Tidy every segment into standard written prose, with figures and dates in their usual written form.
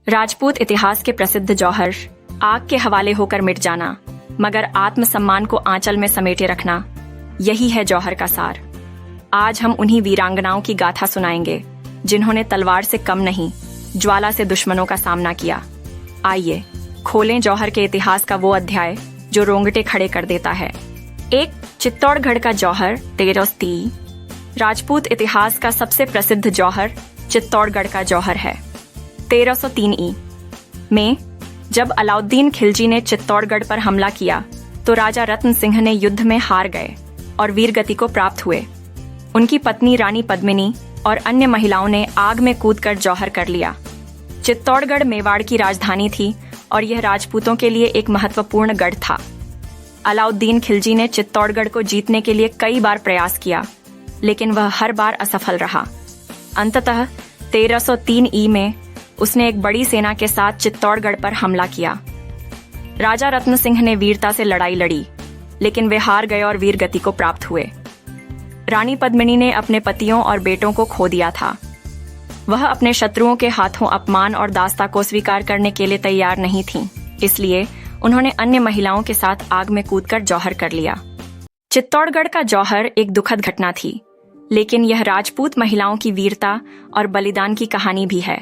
राजपूत इतिहास के प्रसिद्ध जौहर, आग के हवाले होकर मिट जाना मगर आत्मसम्मान को आंचल में समेटे रखना, यही है जौहर का सार। आज हम उन्हीं वीरांगनाओं की गाथा सुनाएंगे जिन्होंने तलवार से कम नहीं, ज्वाला से दुश्मनों का सामना किया। आइए खोलें जौहर के इतिहास का वो अध्याय जो रोंगटे खड़े कर देता है। एक, चित्तौड़गढ़ का जौहर 1330। राजपूत इतिहास का सबसे प्रसिद्ध जौहर चित्तौड़गढ़ का जौहर है। 1303 में जब अलाउद्दीन खिलजी ने चित्तौड़गढ़ पर हमला किया तो राजा रत्न सिंह ने युद्ध में हार गए और वीरगति को प्राप्त हुए। उनकी पत्नी रानी पद्मिनी और अन्य महिलाओं ने आग में कूदकर जौहर कर लिया। चित्तौड़गढ़ मेवाड़ की राजधानी थी और यह राजपूतों के लिए एक महत्वपूर्ण गढ़ था। अलाउद्दीन खिलजी ने चित्तौड़गढ़ को जीतने के लिए कई बार प्रयास किया, लेकिन वह हर बार असफल रहा। अंततः 1303 में उसने एक बड़ी सेना के साथ चित्तौड़गढ़ पर हमला किया। राजा रत्न सिंह ने वीरता से लड़ाई लड़ी, लेकिन वे हार गए और वीरगति को प्राप्त हुए। रानी पद्मिनी ने अपने पतियों और बेटों को खो दिया था। वह अपने शत्रुओं के हाथों अपमान और दास्ता को स्वीकार करने के लिए तैयार नहीं थीं, इसलिए उन्होंने अन्य महिलाओं के साथ आग में कूदकर जौहर कर लिया। चित्तौड़गढ़ का जौहर एक दुखद घटना थी, लेकिन यह राजपूत महिलाओं की वीरता और बलिदान की कहानी भी है।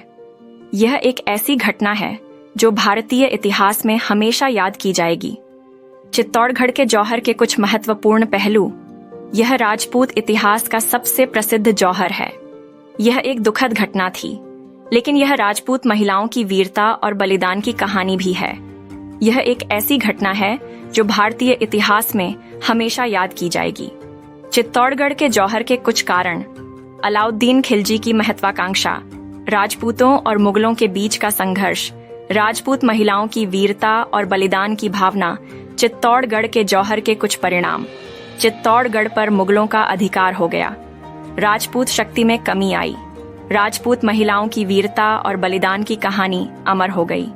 यह एक ऐसी घटना है जो भारतीय इतिहास में हमेशा याद की जाएगी। चित्तौड़गढ़ के जौहर के कुछ महत्वपूर्ण पहलू। यह राजपूत इतिहास का सबसे प्रसिद्ध जौहर है। यह एक दुखद घटना थी, लेकिन यह राजपूत महिलाओं की वीरता और बलिदान की कहानी भी है। यह एक ऐसी घटना है जो भारतीय इतिहास में हमेशा याद की जाएगी। चित्तौड़गढ़ के जौहर के कुछ कारण। अलाउद्दीन खिलजी की महत्वाकांक्षा, राजपूतों और मुगलों के बीच का संघर्ष, राजपूत महिलाओं की वीरता और बलिदान की भावना। चित्तौड़गढ़ के जौहर के कुछ परिणाम। चित्तौड़गढ़ पर मुगलों का अधिकार हो गया। राजपूत शक्ति में कमी आई। राजपूत महिलाओं की वीरता और बलिदान की कहानी अमर हो गई।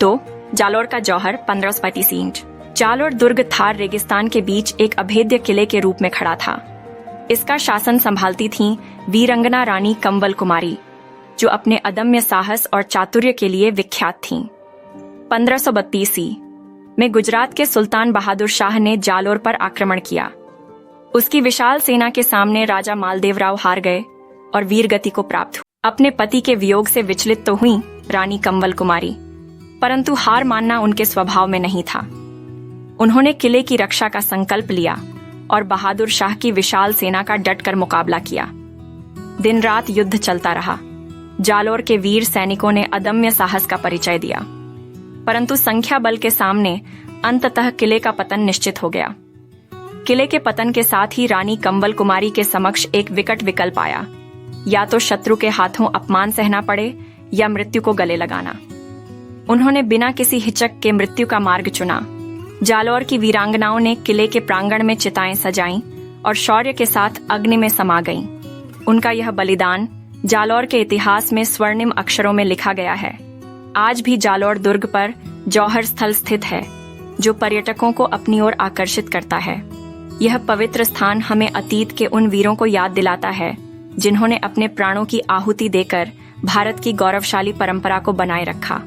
तो जालोर का जौहर 1535। जालोर दुर्ग थार रेगिस्तान के बीच एक अभेद्य किले के रूप में खड़ा था। इसका शासन संभालती थीं वीरंगना रानी कंवल कुमारी, जो अपने अदम्य साहस और चातुर्य के लिए विख्यात थीं। 1532 में गुजरात के सुल्तान बहादुर शाह ने जालोर पर आक्रमण किया। उसकी विशाल सेना के सामने राजा मालदेवराव हार गए और वीरगति को प्राप्त हुए। अपने पति के वियोग से विचलित तो हुई रानी कंवल कुमारी, परंतु हार मानना उनके स्वभाव में नहीं था। उन्होंने किले की रक्षा का संकल्प लिया और बहादुर शाह की विशाल सेना का डटकर मुकाबला किया। दिन रात युद्ध चलता रहा। जालोर के वीर सैनिकों ने अदम्य साहस का परिचय दिया, परंतु संख्या बल के सामने अंततः किले का पतन निश्चित हो गया। किले के पतन के साथ ही रानी कंवल कुमारी के समक्ष एक विकट विकल्प आया, या तो शत्रु के हाथों अपमान सहना पड़े या मृत्यु को गले लगाना। उन्होंने बिना किसी हिचक के मृत्यु का मार्ग चुना। जालोर की वीरांगनाओं ने किले के प्रांगण में चिताएं सजाईं और शौर्य के साथ अग्नि में समा गईं। उनका यह बलिदान जालोर के इतिहास में स्वर्णिम अक्षरों में लिखा गया है। आज भी जालोर दुर्ग पर जौहर स्थल स्थित है, जो पर्यटकों को अपनी ओर आकर्षित करता है। यह पवित्र स्थान हमें अतीत के उन वीरों को याद दिलाता है जिन्होंने अपने प्राणों की आहुति देकर भारत की गौरवशाली परंपरा को बनाए रखा।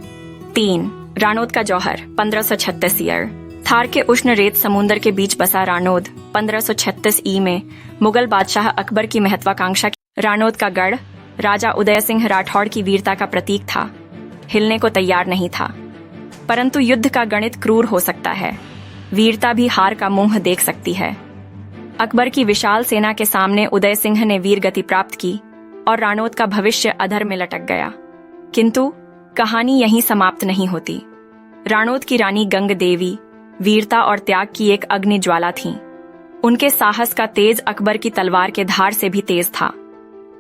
3, राणौद का जौहर 1536। थार के उष्ण रेत समुंदर के बीच बसा राणौद 1536 में मुगल बादशाह अकबर की महत्वाकांक्षा की। राणौद का गढ़ राजा उदय सिंह राठौड़ की वीरता का प्रतीक था। हिलने को तैयार नहीं था, परंतु युद्ध का गणित क्रूर हो सकता है। वीरता भी हार का मुंह देख सकती है। अकबर की विशाल सेना के सामने उदय सिंह ने वीरगति प्राप्त की और राणौद का भविष्य अधर में लटक गया। किंतु कहानी यहीं समाप्त नहीं होती। राणौद की रानी गंग देवी वीरता और त्याग की एक अग्नि ज्वाला थीं। उनके साहस का तेज अकबर की तलवार के धार से भी तेज था।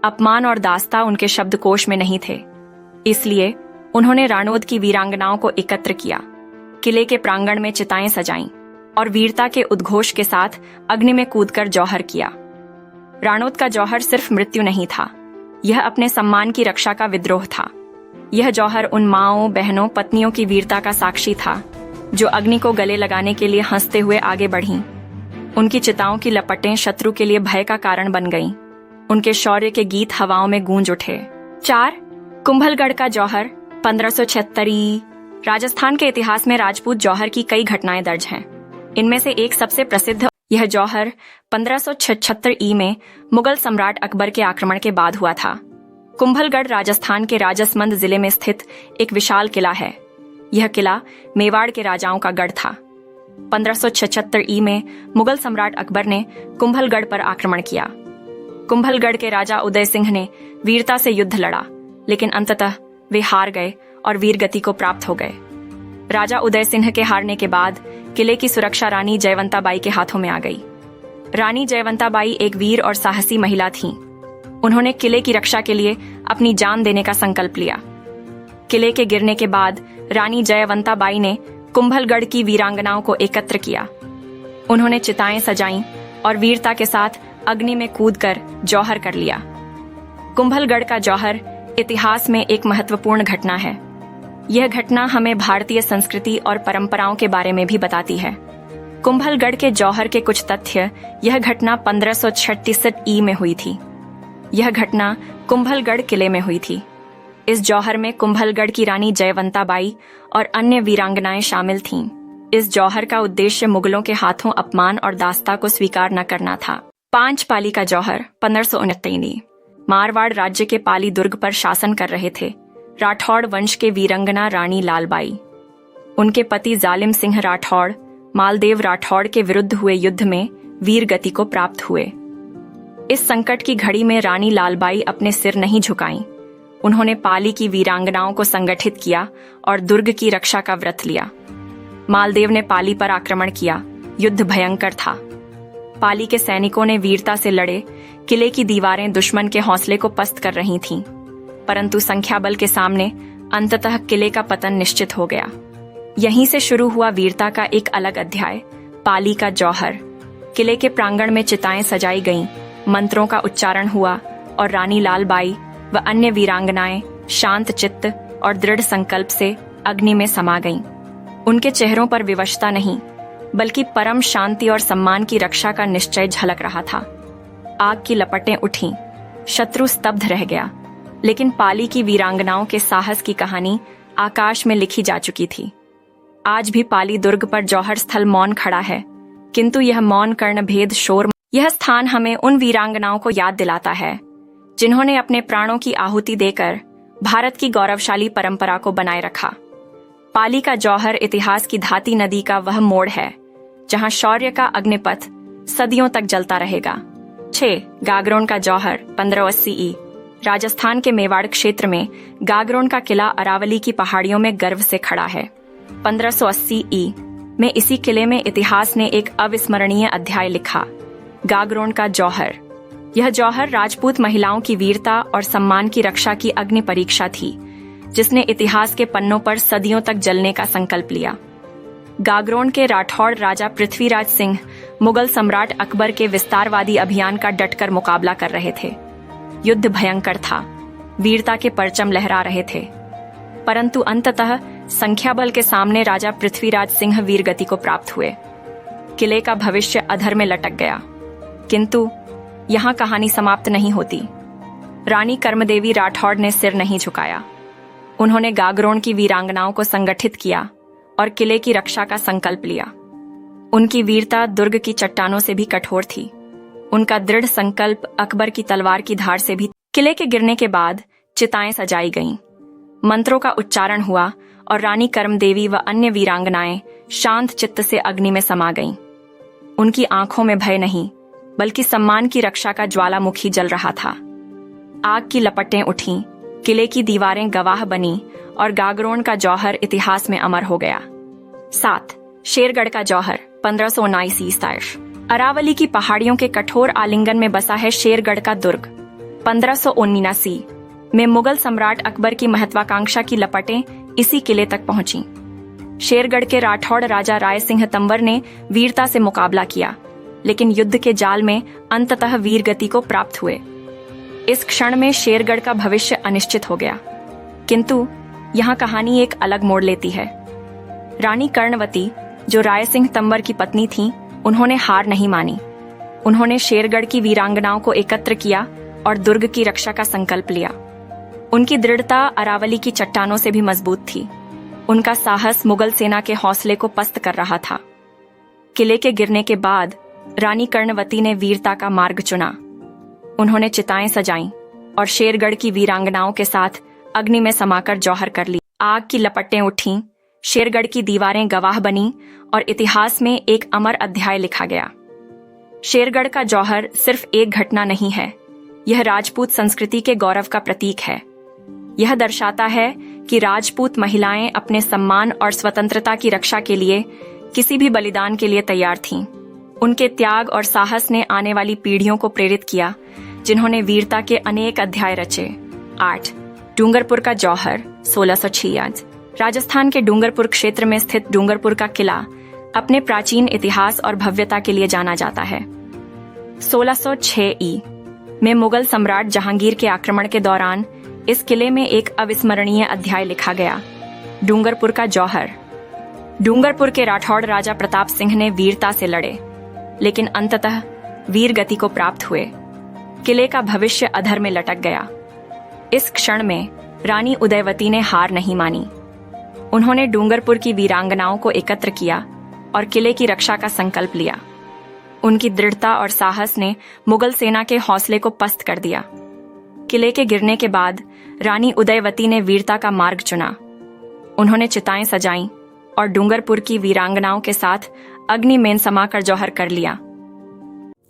अपमान और दास्ता उनके शब्दकोश में नहीं थे, इसलिए उन्होंने राणौद की वीरांगनाओं को एकत्र किया, किले के प्रांगण में चिताएं सजाईं और वीरता के उद्घोष के साथ अग्नि में कूदकर जौहर किया। राणौद का जौहर सिर्फ मृत्यु नहीं था, यह अपने सम्मान की रक्षा का विद्रोह था। यह जौहर उन माँओं, बहनों, पत्नियों की वीरता का साक्षी था जो अग्नि को गले लगाने के लिए हंसते हुए आगे बढ़ीं। उनकी चिताओं की लपटें शत्रु के लिए भय का कारण बन गईं। उनके शौर्य के गीत हवाओं में गूंज उठे। 4, कुंभलगढ़ का जौहर 1576 राजस्थान के इतिहास में राजपूत जौहर की कई घटनाएं दर्ज हैं। इनमें से एक सबसे प्रसिद्ध यह जौहर 1576 में मुगल सम्राट अकबर के आक्रमण के बाद हुआ था। कुंभलगढ़ राजस्थान के राजसमंद जिले में स्थित एक विशाल किला है। यह किला मेवाड़ के राजाओं का गढ़ था। 1576 में मुगल सम्राट अकबर ने कुंभलगढ़ पर आक्रमण किया। कुंभलगढ़ के राजा उदय सिंह ने वीरता से युद्ध लड़ा, लेकिन अंततः वे हार गए और वीरगति को प्राप्त हो गए। राजा उदय सिंह के हारने के बाद किले की सुरक्षा रानी जयवंताबाई के हाथों में आ गई। रानी जयवंताबाई एक वीर और साहसी महिला थीं। उन्होंने किले की रक्षा के लिए अपनी जान देने का संकल्प लिया। किले के गिरने के बाद रानी जयवंताबाई ने कुंभलगढ़ की वीरांगनाओं को एकत्र किया। उन्होंने चिताएं सजाईं और वीरता के साथ अग्नि में कूदकर जौहर कर लिया। कुंभलगढ़ का जौहर इतिहास में एक महत्वपूर्ण घटना है। यह घटना हमें भारतीय संस्कृति और परंपराओं के बारे में भी बताती है। कुंभलगढ़ के जौहर के कुछ तथ्य। यह घटना 1536 में हुई थी। यह घटना कुंभलगढ़ किले में हुई थी। इस जौहर में कुंभलगढ़ की रानी जयवंताबाई और अन्य वीरांगनाएं शामिल थीं। इस जौहर का उद्देश्य मुगलों के हाथों अपमान और दास्ता को स्वीकार न करना था। 5 पाली का जौहर 1569 मारवाड़ राज्य के पाली दुर्ग पर शासन कर रहे थे राठौड़ वंश के वीरंगना रानी लालबाई। उनके पति जालिम सिंह राठौड़ मालदेव राठौड़ के विरुद्ध हुए युद्ध में वीर गति को प्राप्त हुए। इस संकट की घड़ी में रानी लालबाई अपने सिर नहीं झुकाईं। उन्होंने पाली की वीरांगनाओं को संगठित किया और दुर्ग की रक्षा का व्रत लिया। मालदेव ने पाली पर आक्रमण किया। युद्ध भयंकर था। पाली के सैनिकों ने वीरता से लड़े। किले की दीवारें दुश्मन के हौसले को पस्त कर रही थीं, परंतु संख्या बल के सामने अंततः किले का पतन निश्चित हो गया। यहीं से शुरू हुआ वीरता का एक अलग अध्याय, पाली का जौहर। किले के प्रांगण में चिताएं सजाई गईं, मंत्रों का उच्चारण हुआ और रानी लालबाई व अन्य वीरांगनाएं शांत चित्त और दृढ़ संकल्प से अग्नि में समा गईं। उनके चेहरों पर विवशता नहीं, बल्कि परम शांति और सम्मान की रक्षा का निश्चय झलक रहा था। आग की लपटें उठीं, शत्रु स्तब्ध रह गया, लेकिन पाली की वीरांगनाओं के साहस की कहानी आकाश में लिखी जा चुकी थी। आज भी पाली दुर्ग पर जौहर स्थल मौन खड़ा है, किंतु यह मौन कर्णभेद शोर। यह स्थान हमें उन वीरांगनाओं को याद दिलाता है जिन्होंने अपने प्राणों की आहुति देकर भारत की गौरवशाली परंपरा को बनाए रखा। पाली का जौहर इतिहास की धाती नदी का वह मोड़ है जहां शौर्य का अग्निपथ सदियों तक जलता रहेगा। 6 गागरोन का जौहर 1580 राजस्थान के मेवाड़ क्षेत्र में गागरोन का किला अरावली की पहाड़ियों में गर्व से खड़ा है। 1580 में इसी किले में इतिहास ने एक अविस्मरणीय अध्याय लिखा, गागरोन का जौहर। यह जौहर राजपूत महिलाओं की वीरता और सम्मान की रक्षा की अग्नि परीक्षा थी, जिसने इतिहास के पन्नों पर सदियों तक जलने का संकल्प लिया। गागरोन के राठौड़ राजा पृथ्वीराज सिंह मुगल सम्राट अकबर के विस्तारवादी अभियान का डटकर मुकाबला कर रहे थे। युद्ध भयंकर था, वीरता के परचम लहरा रहे थे, परंतु अंततः संख्या बल के सामने राजा पृथ्वीराज सिंह वीरगति को प्राप्त हुए। किले का भविष्य अधर में लटक गया, किंतु यहाँ कहानी समाप्त नहीं होती। रानी कर्मदेवी राठौड़ ने सिर नहीं झुकाया। उन्होंने गागरोन की वीरांगनाओं को संगठित किया और किले की रक्षा का संकल्प लिया। उनकी वीरता दुर्ग की चट्टानों से भी कठोर थी। उनका दृढ़ संकल्प अकबर की तलवार की धार से भी। किले के गिरने के बाद चिताएं सजाई गईं, मंत्रों का उच्चारण हुआ और रानी कर्मदेवी व अन्य वीरांगनाएं शांत चित्त से अग्नि में समा गईं। उनकी आंखों में भय नहीं, बल्कि सम्मान की रक्षा का ज्वालामुखी जल रहा था। आग की लपटें उठीं, किले की दीवारें गवाह बनी और गागरोन का जौहर इतिहास में अमर हो गया। 7 शेरगढ़ का जौहर 1579 अरावली की पहाड़ियों के कठोर आलिंगन में बसा है शेरगढ़ का दुर्ग। 1579 में मुगल सम्राट अकबर की महत्वाकांक्षा की लपटें इसी किले तक पहुंची। शेरगढ़ के राठौड़ राजा राय सिंह तंवर ने वीरता से मुकाबला किया, लेकिन युद्ध के जाल में अंततः वीरगति को प्राप्त हुए। इस क्षण में शेरगढ़ का भविष्य अनिश्चित हो गया, किंतु यहाँ कहानी एक अलग मोड़ लेती है। रानी कर्णवती, जो राय सिंह तंवर की पत्नी थीं, उन्होंने हार नहीं मानी। उन्होंने शेरगढ़ की वीरांगनाओं को एकत्र किया और दुर्ग की रक्षा का संकल्प लिया। उनकी दृढ़ता अरावली की चट्टानों से भी मजबूत थी। उनका साहस मुगल सेना के हौसले को पस्त कर रहा था। किले के गिरने के बाद रानी कर्णवती ने वीरता का मार्ग चुना। उन्होंने चिताएं सजाईं और शेरगढ़ की वीरांगनाओं के साथ अग्नि में समाकर जौहर कर ली। आग की लपटें उठीं, शेरगढ़ की दीवारें गवाह बनी और इतिहास में एक अमर अध्याय लिखा गया। शेरगढ़ का जौहर सिर्फ एक घटना नहीं है, यह राजपूत संस्कृति के गौरव का प्रतीक है। यह दर्शाता है कि राजपूत महिलाएं अपने सम्मान और स्वतंत्रता की रक्षा के लिए किसी भी बलिदान के लिए तैयार थीं। उनके त्याग और साहस ने आने वाली पीढ़ियों को प्रेरित किया, जिन्होंने वीरता के अनेक अध्याय रचे। 8. डूंगरपुर का जौहर 1686। राजस्थान के डूंगरपुर क्षेत्र में स्थित डूंगरपुर का किला अपने प्राचीन इतिहास और भव्यता के लिए जाना जाता है। 1606 ई में मुगल सम्राट जहांगीर के आक्रमण के दौरान इस किले में एक अविस्मरणीय अध्याय लिखा गया, डूंगरपुर का जौहर। डूंगरपुर के राठौड़ राजा प्रताप सिंह ने वीरता से लड़े, लेकिन अंततः वीर गति को प्राप्त हुए। किले का भविष्य अधर में लटक गया। इस क्षण में रानी उदयवती ने हार नहीं मानी। उन्होंने डूंगरपुर की वीरांगनाओं को एकत्र किया और किले की रक्षा का संकल्प लिया। उनकी दृढ़ता और साहस ने मुगल सेना के हौसले को पस्त कर दिया। किले के गिरने के बाद रानी उदयवती ने वीरता का मार्ग चुना। उन्होंने चिताएं सजाईं और डूंगरपुर की वीरांगनाओं के साथ अग्नि में समाकर जौहर कर लिया।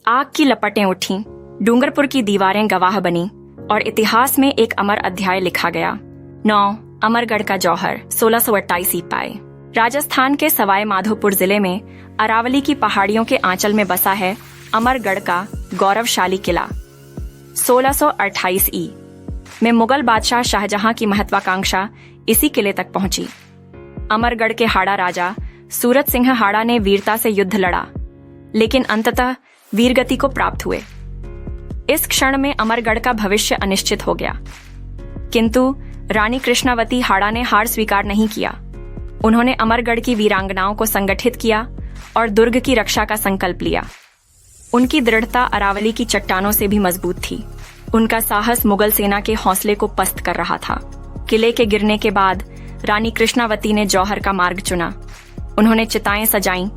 आग की लपटें उठीं, डूंगरपुर की दीवारें गवाह बनी और इतिहास में एक अमर अध्याय लिखा गया। 9. अमरगढ़ का जौहर 1628 ईपाई। राजस्थान के सवाई माधोपुर जिले में अरावली की पहाड़ियों के आंचल में बसा है अमरगढ़ का गौरवशाली किला। 1628 ई में मुगल बादशाह शाहजहां की महत्वाकांक्षा इसी किले तक पहुंची। अमरगढ़ के हाड़ा राजा सूरत सिंह हाड़ा ने वीरता से युद्ध लड़ा, लेकिन अंततः वीरगति को प्राप्त हुए। इस क्षण में अमरगढ़ का भविष्य अनिश्चित हो गया, किंतु रानी कृष्णावती हाड़ा ने हार स्वीकार नहीं किया। उन्होंने अमरगढ़ की वीरांगनाओं को संगठित किया और दुर्ग की रक्षा का संकल्प लिया। उनकी दृढ़ता अरावली की चट्टानों से भी मजबूत थी। उनका साहस मुगल सेना के हौसले को पस्त कर रहा था। किले के गिरने के बाद रानी कृष्णावती ने जौहर का मार्ग चुना। उन्होंने चिताएं सजाईं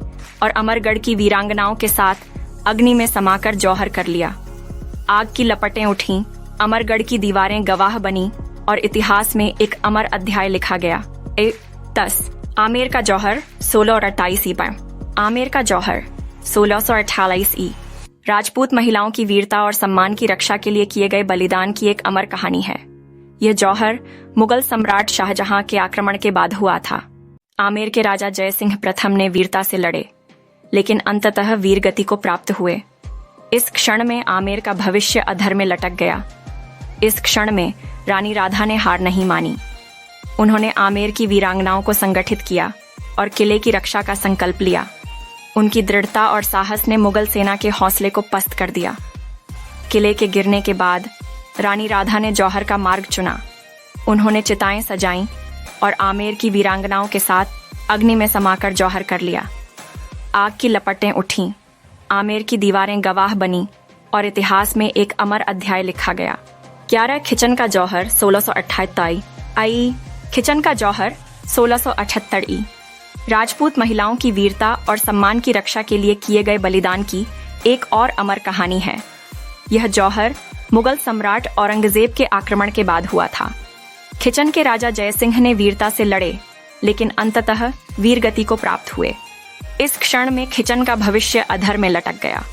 और अमरगढ़ की वीरांगनाओं के साथ अग्नि में समाकर जौहर कर लिया। आग की लपटें उठीं, अमरगढ़ की दीवारें गवाह बनी और इतिहास में एक अमर अध्याय लिखा गया। 10. आमेर का जौहर 1628 ईपा। आमेर का जौहर 1648 ई राजपूत महिलाओं की वीरता और सम्मान की रक्षा के लिए किए गए बलिदान की एक अमर कहानी है। यह जौहर मुगल सम्राट शाहजहां के आक्रमण के बाद हुआ था। आमेर के राजा जय सिंह प्रथम ने वीरता से लड़े, लेकिन अंततः वीर गति को प्राप्त हुए। इस क्षण में आमेर का भविष्य अधर में लटक गया। इस क्षण में रानी राधा ने हार नहीं मानी। उन्होंने आमेर की वीरांगनाओं को संगठित किया और किले की रक्षा का संकल्प लिया। उनकी दृढ़ता और साहस ने मुगल सेना के हौसले को पस्त कर दिया। किले के गिरने के बाद रानी राधा ने जौहर का मार्ग चुना। उन्होंने चिताएं सजाईं और आमेर की वीरांगनाओं के साथ अग्नि में समाकर जौहर कर लिया। आग की लपटें उठीं, आमेर की दीवारें गवाह बनी और इतिहास में एक अमर अध्याय लिखा गया। 11. खिचन का जौहर 1678 आई। खिचन का जौहर 1678 ई राजपूत महिलाओं की वीरता और सम्मान की रक्षा के लिए किए गए बलिदान की एक और अमर कहानी है। यह जौहर मुगल सम्राट औरंगजेब के आक्रमण के बाद हुआ था। खिचन के राजा जय सिंह ने वीरता से लड़े, लेकिन अंततः वीरगति को प्राप्त हुए। इस क्षण में खिचन का भविष्य अधर में लटक गया।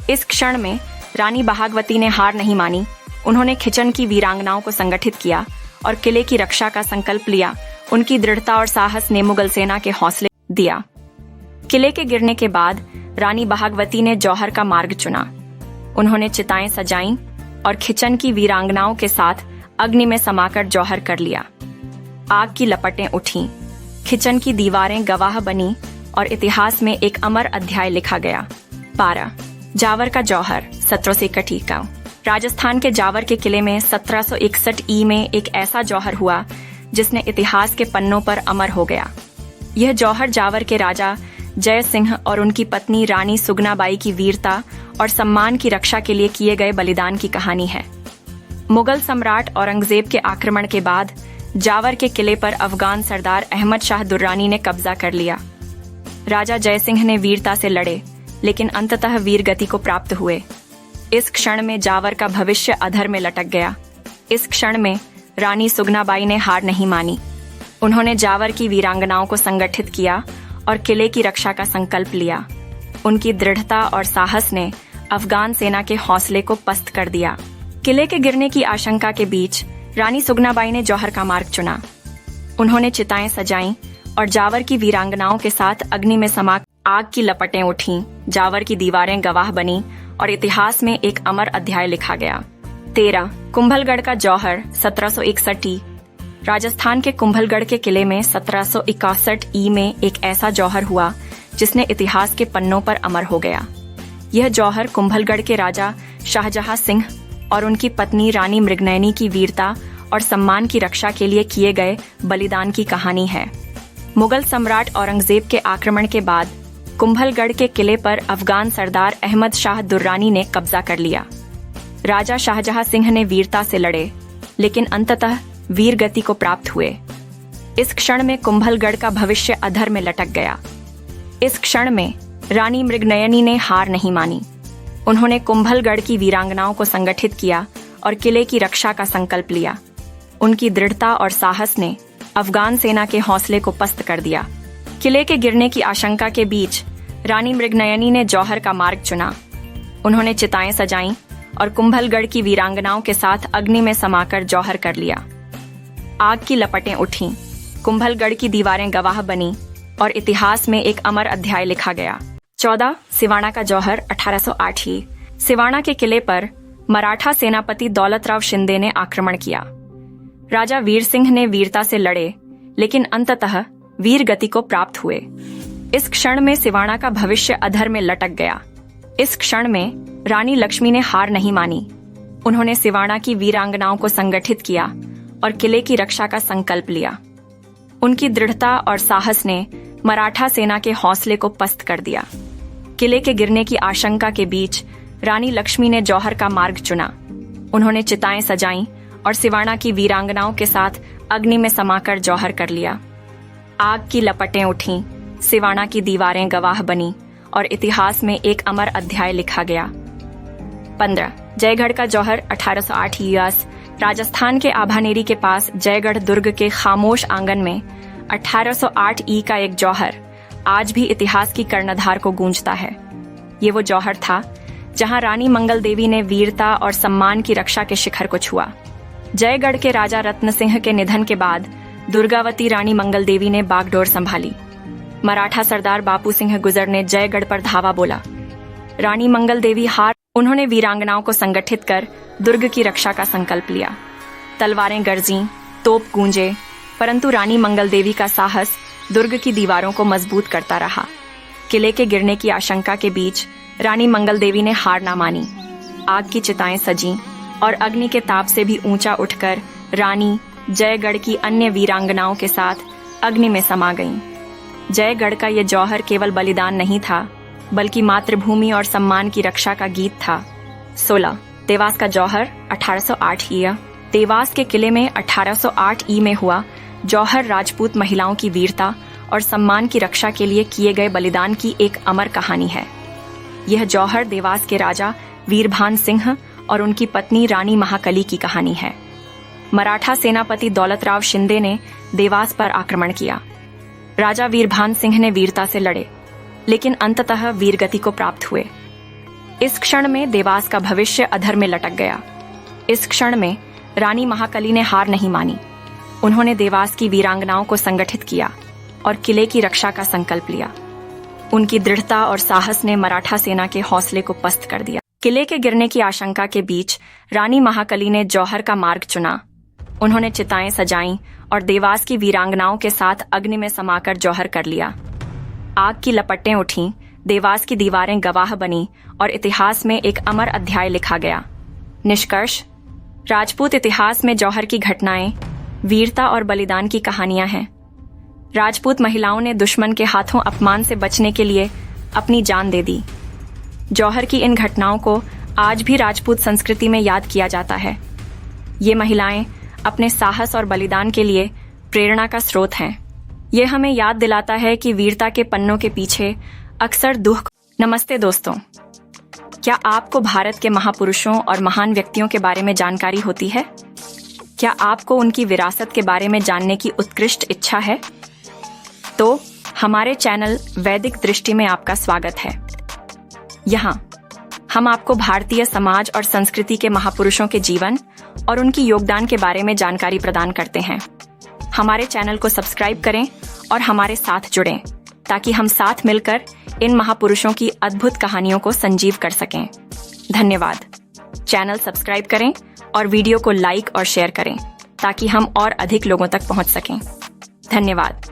इस क्षण में रानी बहागवती ने हार नहीं मानी। उन्होंने खिचन की वीरांगनाओं को संगठित किया और किले की रक्षा का संकल्प लिया। उनकी दृढ़ता और साहस ने मुगल सेना के हौसले दिया। किले के गिरने के बाद रानी बहागवती ने जौहर का मार्ग चुना। उन्होंने चिताएं सजाईं और खिचन की वीरांगनाओं के साथ अग्नि में समाकर जौहर कर लिया। आग की लपटें उठीं, खिचन की दीवारें गवाह बनी और इतिहास में एक अमर अध्याय लिखा गया। 12. जावर का जौहर 1761। राजस्थान के जावर के किले में 1761 ई में एक ऐसा जौहर हुआ जिसने इतिहास के पन्नों पर अमर हो गया। यह जौहर जावर के राजा जय सिंह और उनकी पत्नी रानी सुगनाबाई की वीरता और सम्मान की रक्षा के लिए किए गए बलिदान की कहानी है। मुगल सम्राट औरंगजेब के आक्रमण के बाद जावर के किले पर अफगान सरदार अहमद शाह दुर्रानी ने कब्जा कर लिया। राजा जयसिंह ने वीरता से लड़े, लेकिन अंततः वीरगति को प्राप्त हुए। इस क्षण में जावर का भविष्य अधर में लटक गया। इस क्षण में रानी सुगनाबाई ने हार नहीं मानी। उन्होंने जावर की वीरांगनाओं को संगठित किया और किले की रक्षा का संकल्प लिया। उनकी दृढ़ता और साहस ने अफगान सेना के हौसले को पस्त कर दिया। किले के गिरने की आशंका के बीच रानी सुगनाबाई ने जौहर का मार्ग चुना। उन्होंने चिताएं सजाईं और जावर की वीरांगनाओं के साथ अग्नि में समा आग की लपटें उठीं। जावर की दीवारें गवाह बनी और इतिहास में एक अमर अध्याय लिखा गया। 13 कुंभलगढ़ का जौहर 1761 राजस्थान के कुंभलगढ़ के किले में 1761 ई में एक ऐसा जौहर हुआ जिसने इतिहास के पन्नों पर अमर हो गया। यह जौहर कुंभलगढ़ के राजा शाहजहां सिंह और उनकी पत्नी रानी मृगनयनी की वीरता और सम्मान की रक्षा के लिए किए गए बलिदान की कहानी है। मुगल सम्राट औरंगजेब के आक्रमण के बाद कुंभलगढ़ के किले पर अफगान सरदार अहमद शाह दुर्रानी ने कब्जा कर लिया। राजा शाहजहां सिंह ने वीरता से लड़े, लेकिन अंततः वीरगति को प्राप्त हुए। इस क्षण में कुंभलगढ़ का भविष्य अधर में लटक गया। इस क्षण में रानी मृगनयनी ने हार नहीं मानी। उन्होंने कुंभलगढ़ की वीरांगनाओं को संगठित किया और किले की रक्षा का संकल्प लिया। उनकी दृढ़ता और साहस ने अफगान सेना के हौसले को पस्त कर दिया। किले के गिरने की आशंका के बीच रानी मृगनयनी ने जौहर का मार्ग चुना। उन्होंने चिताएं सजाईं और कुंभलगढ़ की वीरांगनाओं के साथ अग्नि में समाकर जौहर कर लिया। आग की लपटें उठीं, कुंभलगढ़ की दीवारें गवाह बनी और इतिहास में एक अमर अध्याय लिखा गया। 14 सिवाना का जौहर 1808 सिवाना के किले पर मराठा सेनापति दौलतराव शिंदे ने आक्रमण किया। राजा वीर सिंह ने वीरता से लड़े, लेकिन अंततः वीर गति को प्राप्त हुए। इस क्षण में सिवाना का भविष्य अधर में लटक गया। इस क्षण में रानी लक्ष्मी ने हार नहीं मानी। उन्होंने सिवाना की वीरांगनाओं को संगठित किया और किले की रक्षा का संकल्प लिया। उनकी दृढ़ता और साहस ने मराठा सेना के हौसले को पस्त कर दिया। किले के गिरने की आशंका के बीच रानी लक्ष्मी ने जौहर का मार्ग चुना। उन्होंने चिताएं सजाईं और सिवाना की वीरांगनाओं के साथ अग्नि में समाकर जौहर कर लिया। आग की लपटें उठीं, सिवाना की दीवारें गवाह बनी और इतिहास में एक अमर अध्याय लिखा गया। 15 जयगढ़ का जौहर 1808 ईयास राजस्थान के आभानेरी के पास जयगढ़ दुर्ग के खामोश आंगन में 1808 ई का एक जौहर आज भी इतिहास की कर्णधार को गूंजता है। ये वो जौहर था जहां रानी मंगल देवी ने वीरता और सम्मान की रक्षा के शिखर को छुआ। जयगढ़ के राजा रत्न सिंह के निधन के बाद दुर्गावती रानी मंगल देवी ने बागडोर संभाली। मराठा सरदार बापू सिंह गुजर ने जयगढ़ पर धावा बोला। रानी मंगल देवी हार। उन्होंने वीरांगनाओं को संगठित कर दुर्ग की रक्षा का संकल्प लिया। तलवारें गरजीं, तोप गूंजे, परंतु रानी मंगल देवी का साहस दुर्ग की दीवारों को मजबूत करता रहा। किले के गिरने की आशंका के बीच रानी मंगल देवी ने हार ना मानी। आग की चिताएं सजीं और अग्नि के ताप से भी ऊंचा उठकर रानी जयगढ़ की अन्य वीरांगनाओं के साथ अग्नि में समा गईं। जयगढ़ का ये जौहर केवल बलिदान नहीं था, बल्कि मातृभूमि और सम्मान की रक्षा का गीत था। 16 देवास का जौहर 1808 ईया देवास के किले में 1808 ई में हुआ जौहर राजपूत महिलाओं की वीरता और सम्मान की रक्षा के लिए किए गए बलिदान की एक अमर कहानी है। यह जौहर देवास के राजा वीरभान सिंह और उनकी पत्नी रानी महाकली की कहानी है। मराठा सेनापति दौलतराव शिंदे ने देवास पर आक्रमण किया। राजा वीरभान सिंह ने वीरता से लड़े, लेकिन अंततः वीरगति को प्राप्त हुए। इस क्षण में देवास का भविष्य अधर में लटक गया। इस क्षण में रानी महाकली ने हार नहीं मानी। उन्होंने देवास की वीरांगनाओं को संगठित किया और किले की रक्षा का संकल्प लिया। उनकी दृढ़ता और साहस ने मराठा सेना के हौसले को पस्त कर दिया। किले के गिरने की आशंका के बीच रानी महाकली ने जौहर का मार्ग चुना। उन्होंने चिताएं सजाईं और देवास की वीरांगनाओं के साथ अग्नि में समाकर जौहर कर लिया। आग की लपटें उठीं, देवास की दीवारें गवाह बनी और इतिहास में एक अमर अध्याय लिखा गया। निष्कर्ष, राजपूत इतिहास में जौहर की घटनाएं वीरता और बलिदान की कहानियां हैं। राजपूत महिलाओं ने दुश्मन के हाथों अपमान से बचने के लिए अपनी जान दे दी। जौहर की इन घटनाओं को आज भी राजपूत संस्कृति में याद किया जाता है। ये महिलाएं अपने साहस और बलिदान के लिए प्रेरणा का स्रोत हैं। ये हमें याद दिलाता है कि वीरता के पन्नों के पीछे अक्सर दुख। नमस्ते दोस्तों, क्या आपको भारत के महापुरुषों और महान व्यक्तियों के बारे में जानकारी होती है? क्या आपको उनकी विरासत के बारे में जानने की उत्कृष्ट इच्छा है? तो हमारे चैनल वैदिक दृष्टि में आपका स्वागत है। यहाँ हम आपको भारतीय समाज और संस्कृति के महापुरुषों के जीवन और उनकी योगदान के बारे में जानकारी प्रदान करते हैं। हमारे चैनल को सब्सक्राइब करें और हमारे साथ जुड़ें ताकि हम साथ मिलकर इन महापुरुषों की अद्भुत कहानियों को संजीव कर सकें। धन्यवाद। चैनल सब्सक्राइब करें और वीडियो को लाइक और शेयर करें ताकि हम और अधिक लोगों तक पहुंच सकें। धन्यवाद।